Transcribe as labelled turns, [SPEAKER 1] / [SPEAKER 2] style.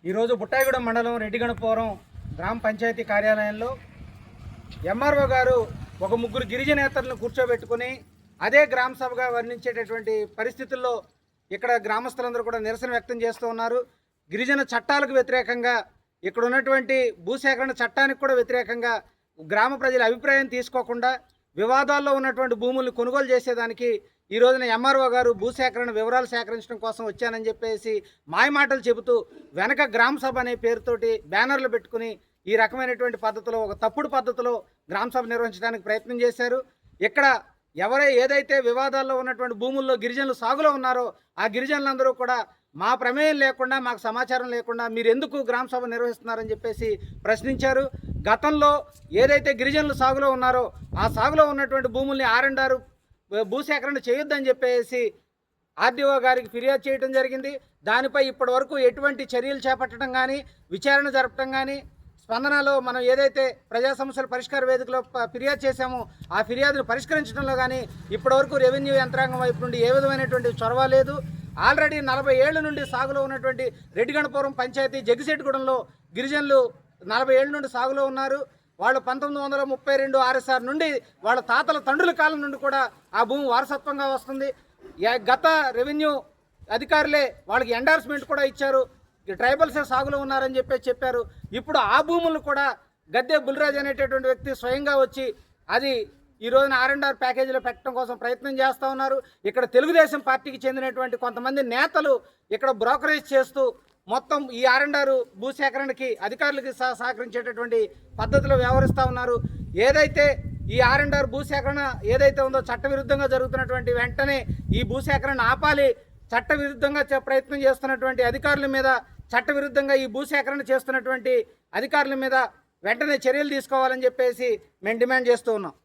[SPEAKER 1] ఈరోజు బుట్టాయిగూడెం మండలం రెడ్డిగణపురం గ్రామ పంచాయతీ కార్యాలయంలో ఎంఆర్ఓ గారు ఒక ముగ్గురు గిరిజనేతలను కూర్చోబెట్టుకుని అదే గ్రామ సభగా వర్ణించేటటువంటి పరిస్థితుల్లో ఇక్కడ గ్రామస్తులందరూ కూడా నిరసన వ్యక్తం చేస్తూ ఉన్నారు. గిరిజన చట్టాలకు వ్యతిరేకంగా, ఇక్కడ ఉన్నటువంటి భూసేకరణ చట్టానికి కూడా వ్యతిరేకంగా గ్రామ ప్రజల అభిప్రాయం తీసుకోకుండా వివాదాల్లో ఉన్నటువంటి భూములను కొనుగోలు చేసేదానికి ఈ రోజున ఎంఆర్ఓ గారు భూసేకరణ వివరాలు సేకరించడం కోసం వచ్చానని చెప్పేసి మాయమాటలు చెబుతూ వెనక గ్రామ సభ అనే పేరుతోటి బ్యానర్లు పెట్టుకుని ఈ రకమైనటువంటి పద్ధతిలో, ఒక తప్పుడు పద్ధతిలో గ్రామ సభ నిర్వహించడానికి ప్రయత్నం చేశారు. ఇక్కడ ఏదైతే వివాదాల్లో ఉన్నటువంటి భూముల్లో గిరిజనులు సాగులో ఉన్నారో ఆ గిరిజనులందరూ కూడా మా ప్రమేయం లేకుండా, మాకు సమాచారం లేకుండా మీరు ఎందుకు గ్రామ సభ నిర్వహిస్తున్నారని చెప్పేసి ప్రశ్నించారు. గతంలో ఏదైతే గిరిజనులు సాగులో ఉన్నారో ఆ సాగులో ఉన్నటువంటి భూముల్ని ఆర్ఎండ్ఆర్ భూసేకరణ చేయొద్దని చెప్పేసి ఆర్డీఓ గారికి ఫిర్యాదు చేయడం జరిగింది. దానిపై ఇప్పటి వరకు ఎటువంటి చర్యలు చేపట్టడం కానీ, విచారణ జరపడం కానీ, స్పందనలో మనం ఏదైతే ప్రజా సమస్యల పరిష్కార వేదికలో ఫిర్యాదు చేశామో ఆ ఫిర్యాదును పరిష్కరించడంలో కానీ ఇప్పటివరకు రెవెన్యూ యంత్రాంగం వైపు నుండి ఏ విధమైనటువంటి చొరవ లేదు. ఆల్రెడీ 40 ఏళ్ల నుండి సాగులో ఉన్నటువంటి రెడ్డిగణపురం పంచాయతీ జగ్గిశెట్టిగూడెంలో గిరిజనులు 40 ఏళ్ల నుండి సాగులో ఉన్నారు. వాళ్ళు 1932 ఆర్ఎస్ఆర్ నుండి వాళ్ళ తాతల తండ్రుల కాలం నుండి కూడా ఆ భూమి వారసత్వంగా వస్తుంది. గత రెవెన్యూ అధికారులే వాళ్ళకి ఎండార్స్మెంట్ కూడా ఇచ్చారు. ట్రైబల్సే సాగులో ఉన్నారని చెప్పారు. ఇప్పుడు ఆ భూములను కూడా గద్దె బుల్రాజ్ అనేటటువంటి వ్యక్తి స్వయంగా వచ్చి అది ఈ రోజున ఆర్ఎండ్ఆర్ ప్యాకేజీలో పెట్టడం కోసం ప్రయత్నం చేస్తూ ఉన్నారు. ఇక్కడ తెలుగుదేశం పార్టీకి చెందినటువంటి కొంతమంది నేతలు ఇక్కడ బ్రోకరేజ్ చేస్తూ మొత్తం ఈ ఆర్ఎండ్ఆర్ భూసేకరణకి అధికారులకి సహకరించేటటువంటి పద్ధతిలో వ్యవహరిస్తూ ఉన్నారు. ఏదైతే ఈ ఆర్ఎండ్ఆర్ భూసేకరణ ఏదైతే ఉందో చట్టవిరుద్ధంగా జరుగుతున్నటువంటి వెంటనే ఈ భూసేకరణ ఆపాలి. చట్టవిరుద్ధంగా ప్రయత్నం చేస్తున్నటువంటి అధికారుల మీద, చట్టవిరుద్ధంగా ఈ భూసేకరణ చేస్తున్నటువంటి అధికారుల మీద వెంటనే చర్యలు తీసుకోవాలని చెప్పేసి మేము డిమాండ్ చేస్తూ ఉన్నాం.